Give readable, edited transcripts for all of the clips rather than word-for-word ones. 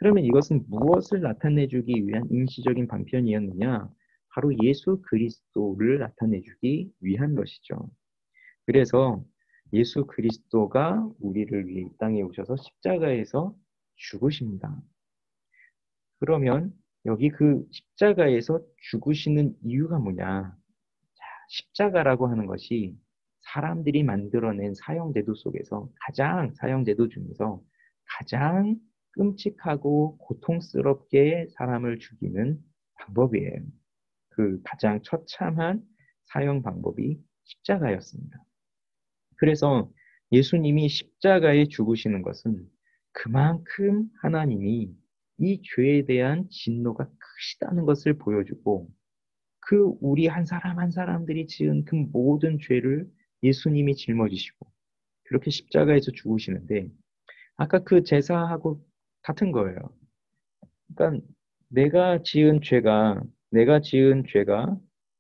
그러면 이것은 무엇을 나타내주기 위한 임시적인 방편이었느냐? 바로 예수 그리스도를 나타내주기 위한 것이죠. 그래서 예수 그리스도가 우리를 위해 이 땅에 오셔서 십자가에서 죽으십니다. 그러면 여기 그 십자가에서 죽으시는 이유가 뭐냐? 십자가라고 하는 것이 사람들이 만들어낸 사형제도 속에서 사형제도 중에서 가장 끔찍하고 고통스럽게 사람을 죽이는 방법이에요. 그 가장 처참한 사형 방법이 십자가였습니다. 그래서 예수님이 십자가에 죽으시는 것은 그만큼 하나님이 이 죄에 대한 진노가 크시다는 것을 보여주고 그 우리 한 사람 한 사람들이 지은 그 모든 죄를 예수님이 짊어지시고 그렇게 십자가에서 죽으시는데 아까 그 제사하고 같은 거예요. 그러니까 내가 지은 죄가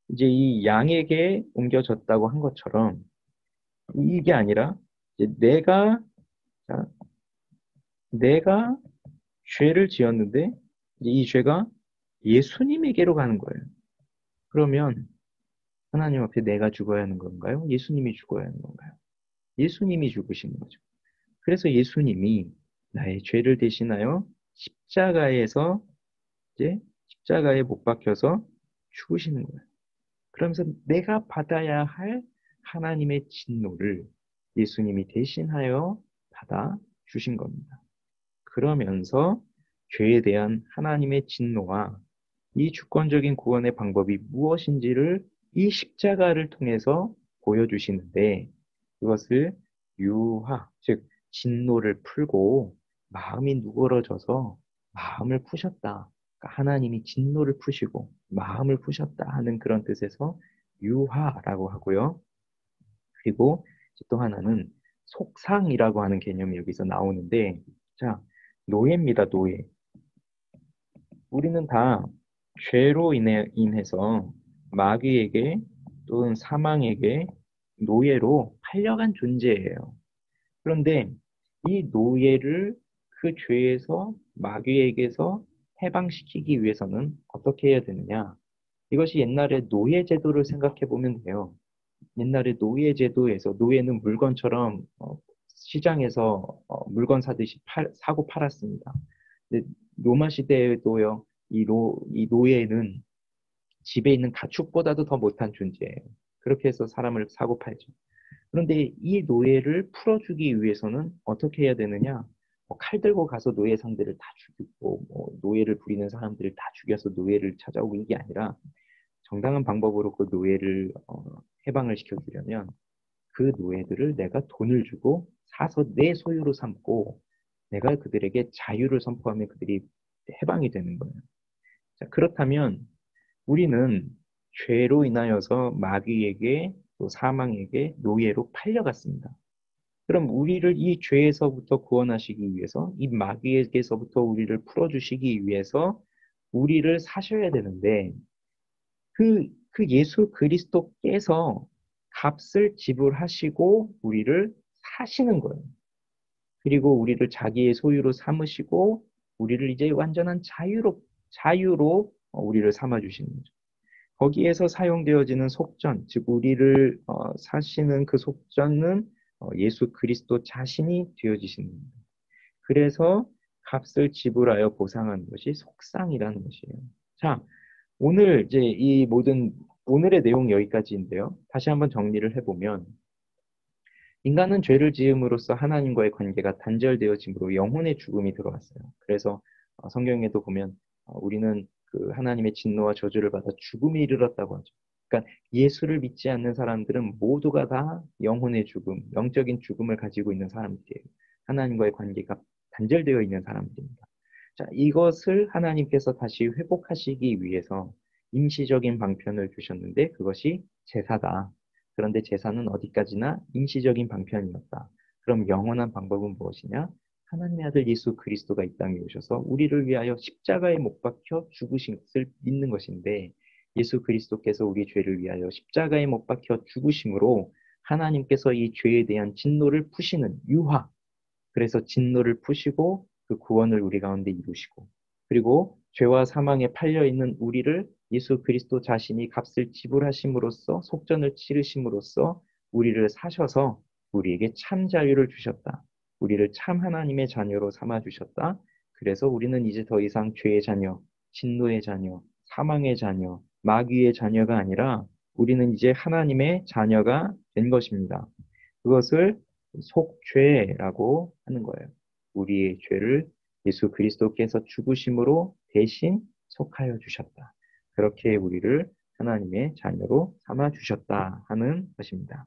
이제 이 양에게 옮겨졌다고 한 것처럼 이게 아니라 이제 자, 내가 죄를 지었는데 이제 이 죄가 예수님에게로 가는 거예요. 그러면 하나님 앞에 내가 죽어야 하는 건가요? 예수님이 죽어야 하는 건가요? 예수님이 죽으시는 거죠. 그래서 예수님이 나의 죄를 대신하여 십자가에서 이제 십자가에 못 박혀서 죽으시는 거예요. 그러면서 내가 받아야 할 하나님의 진노를 예수님이 대신하여 받아 주신 겁니다. 그러면서 죄에 대한 하나님의 진노와 이 주권적인 구원의 방법이 무엇인지를 이 십자가를 통해서 보여주시는데 그것을 즉 진노를 풀고 마음이 누그러져서 마음을 푸셨다. 그러니까 하나님이 진노를 푸시고 마음을 푸셨다 하는 그런 뜻에서 유하라고 하고요. 그리고 또 하나는 속상이라고 하는 개념이 여기서 나오는데 자, 노예입니다, 노예. 우리는 다 죄로 인해서 마귀에게 또는 사망에게 노예로 팔려간 존재예요. 그런데 이 노예를 그 죄에서 마귀에게서 해방시키기 위해서는 어떻게 해야 되느냐? 이것이 옛날에 노예제도를 생각해 보면 돼요. 옛날에 노예제도에서 노예는 물건처럼 시장에서 물건 사듯이 사고 팔았습니다. 근데 로마 시대에도요, 이 노예는 집에 있는 가축보다도 더 못한 존재예요. 그렇게 해서 사람을 사고 팔죠. 그런데 이 노예를 풀어주기 위해서는 어떻게 해야 되느냐? 칼 들고 가서 노예 상대를 다 죽이고, 노예를 부리는 사람들을 다 죽여서 노예를 찾아오고 이게 아니라 정당한 방법으로 그 노예를 해방을 시켜주려면 그 노예들을 내가 돈을 주고 사서 내 소유로 삼고 내가 그들에게 자유를 선포하면 그들이 해방이 되는 거예요. 자, 그렇다면 우리는 죄로 인하여서 마귀에게 또 사망에게 노예로 팔려갔습니다. 그럼 우리를 이 죄에서부터 구원하시기 위해서 이 마귀에게서부터 우리를 풀어주시기 위해서 우리를 사셔야 되는데 그 예수 그리스도께서 값을 지불하시고 우리를 사시는 거예요. 그리고 우리를 자기의 소유로 삼으시고 우리를 이제 완전한 자유로 우리를 삼아주시는 거죠. 거기에서 사용되어지는 속전, 즉 우리를 사시는 그 속전은 예수 그리스도 자신이 되어지시는 겁니다. 그래서 값을 지불하여 보상하는 것이 속상이라는 것이에요. 자, 오늘 이제 오늘의 내용 여기까지인데요. 다시 한번 정리를 해보면 인간은 죄를 지음으로써 하나님과의 관계가 단절되어짐으로 영혼의 죽음이 들어왔어요. 그래서 성경에도 보면 우리는 그 하나님의 진노와 저주를 받아 죽음에 이르렀다고 하죠. 그러니까 예수를 믿지 않는 사람들은 모두가 다 영혼의 죽음, 영적인 죽음을 가지고 있는 사람들이에요. 하나님과의 관계가 단절되어 있는 사람들입니다. 자, 이것을 하나님께서 다시 회복하시기 위해서 임시적인 방편을 주셨는데 그것이 제사다. 그런데 제사는 어디까지나 임시적인 방편이었다. 그럼 영원한 방법은 무엇이냐? 하나님의 아들 예수 그리스도가 이 땅에 오셔서 우리를 위하여 십자가에 못 박혀 죽으신 것을 믿는 것인데 예수 그리스도께서 우리 죄를 위하여 십자가에 못 박혀 죽으심으로 하나님께서 이 죄에 대한 진노를 푸시는 유화. 그래서 진노를 푸시고 그 구원을 우리 가운데 이루시고, 그리고 죄와 사망에 팔려 있는 우리를 예수 그리스도 자신이 값을 지불하심으로써 속전을 치르심으로써 우리를 사셔서 우리에게 참 자유를 주셨다. 우리를 참 하나님의 자녀로 삼아 주셨다. 그래서 우리는 이제 더 이상 죄의 자녀, 진노의 자녀, 사망의 자녀, 마귀의 자녀가 아니라 우리는 이제 하나님의 자녀가 된 것입니다. 그것을 속죄라고 하는 거예요. 우리의 죄를 예수 그리스도께서 죽으심으로 대신 속하여 주셨다. 그렇게 우리를 하나님의 자녀로 삼아 주셨다 하는 것입니다.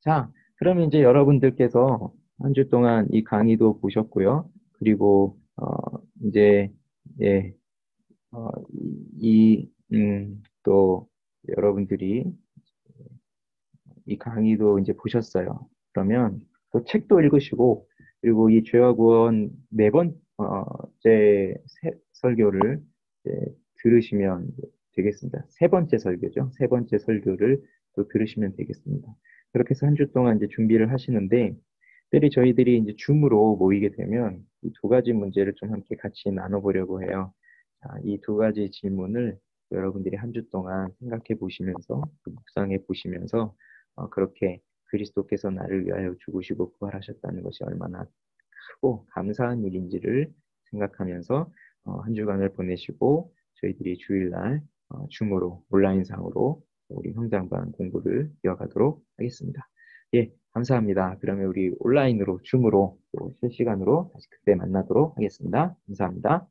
자, 그러면 이제 여러분들께서 한 주 동안 이 강의도 보셨고요. 그리고 이제 예, 또 여러분들이 이 강의도 이제 보셨어요. 그러면 또 책도 읽으시고, 그리고 이 죄와 구원 네 번째 설교를 이제 들으시면 되겠습니다. 세 번째 설교죠. 세 번째 설교를 또 들으시면 되겠습니다. 그렇게 해서 한 주 동안 이제 준비를 하시는데, 특별히 저희들이 이제 줌으로 모이게 되면 이 두 가지 문제를 좀 함께 같이 나눠보려고 해요. 자, 이 두 가지 질문을 여러분들이 한 주 동안 생각해 보시면서, 묵상해 보시면서, 그렇게 그리스도께서 나를 위하여 죽으시고 부활하셨다는 것이 얼마나 크고 감사한 일인지를 생각하면서 한 주간을 보내시고 저희들이 주일날 줌으로 온라인상으로 우리 성장반 공부를 이어가도록 하겠습니다. 예, 감사합니다. 그러면 우리 온라인으로 줌으로 또 실시간으로 다시 그때 만나도록 하겠습니다. 감사합니다.